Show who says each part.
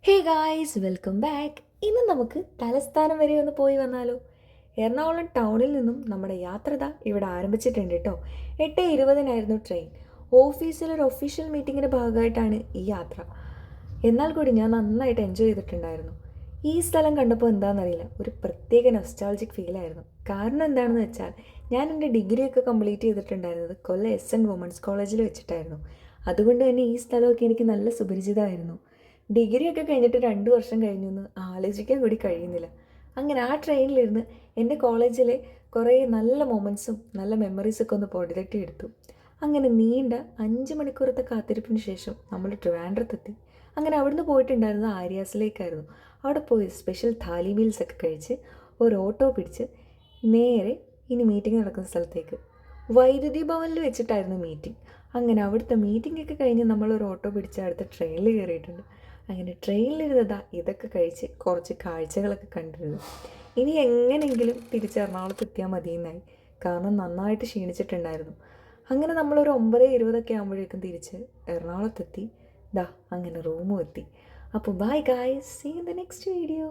Speaker 1: Hey guys, welcome back. ഇന്ന് നമുക്ക് തലസ്ഥാനം വരെ ഒന്ന് പോയി വന്നാലോ? എറണാകുളം ടൗണിൽ നിന്നും നമ്മുടെ യാത്രത ഇവിടെ ആരംഭിച്ചിട്ടുണ്ട് കേട്ടോ. 8:20 ട്രെയിൻ. ഓഫീസിലൊരു ഒഫീഷ്യൽ മീറ്റിങ്ങിൻ്റെ ഭാഗമായിട്ടാണ് ഈ യാത്ര. എന്നാൽ കൂടി ഞാൻ നന്നായിട്ട് എൻജോയ് ചെയ്തിട്ടുണ്ടായിരുന്നു. ഈ സ്ഥലം കണ്ടപ്പോൾ എന്താണെന്നറിയില്ല, ഒരു പ്രത്യേക നൊസ്റ്റാൾജിക് ഫീലായിരുന്നു. കാരണം എന്താണെന്ന് വെച്ചാൽ ഞാൻ എൻ്റെ ഡിഗ്രിയൊക്കെ കംപ്ലീറ്റ് ചെയ്തിട്ടുണ്ടായിരുന്നത് കൊല്ലം SN വുമൻസ് കോളേജിൽ വെച്ചിട്ടായിരുന്നു. അതുകൊണ്ട് തന്നെ ഈ സ്ഥലമൊക്കെ എനിക്ക് നല്ല സുപരിചിതമായിരുന്നു. ഡിഗ്രിയൊക്കെ കഴിഞ്ഞിട്ട് 2 വർഷം കഴിഞ്ഞു എന്ന് ആലോചിക്കാൻ കൂടി കഴിയുന്നില്ല. അങ്ങനെ ആ ട്രെയിനിലിരുന്ന് എൻ്റെ കോളേജിലെ കുറേ നല്ല മൊമെൻറ്റ്സും നല്ല മെമ്മറീസൊക്കെ ഒന്ന് പൊടിതട്ടി എടുത്തു. അങ്ങനെ നീണ്ട 5 മണിക്കൂറത്തെ കാത്തിരിപ്പിന് ശേഷം നമ്മൾ ട്രിവാൻഡ്രത്തെത്തി. അങ്ങനെ അവിടുന്ന് പോയിട്ടുണ്ടായിരുന്നത് ആര്യാസിലേക്കായിരുന്നു. അവിടെ പോയി സ്പെഷ്യൽ താലി മീൽസൊക്കെ കഴിച്ച് ഒരു ഓട്ടോ പിടിച്ച് നേരെ ഇനി മീറ്റിംഗ് നടക്കുന്ന സ്ഥലത്തേക്ക് വൈദ്യുതി ഭവനിൽ വെച്ചിട്ടായിരുന്നു മീറ്റിംഗ്. അങ്ങനെ അവിടുത്തെ മീറ്റിംഗ് ഒക്കെ കഴിഞ്ഞ് നമ്മളൊരു ഓട്ടോ പിടിച്ച് അടുത്ത ട്രെയിനിൽ കയറിയിട്ടുണ്ട്. അങ്ങനെ ട്രെയിനിലിരുന്നതാ ഇതൊക്കെ കഴിച്ച് കുറച്ച് കാഴ്ചകളൊക്കെ കണ്ടിരുന്നു. ഇനി എങ്ങനെയെങ്കിലും തിരിച്ച് എറണാകുളത്ത് എത്തിയാൽ മതിയെന്നായി, കാരണം നന്നായിട്ട് ക്ഷീണിച്ചിട്ടുണ്ടായിരുന്നു. അങ്ങനെ നമ്മളൊരു 9:20 ആകുമ്പോഴേക്കും തിരിച്ച് എറണാകുളത്തെത്തി. അങ്ങനെ റൂമും എത്തി. അപ്പോൾ bye guys, see in the next video.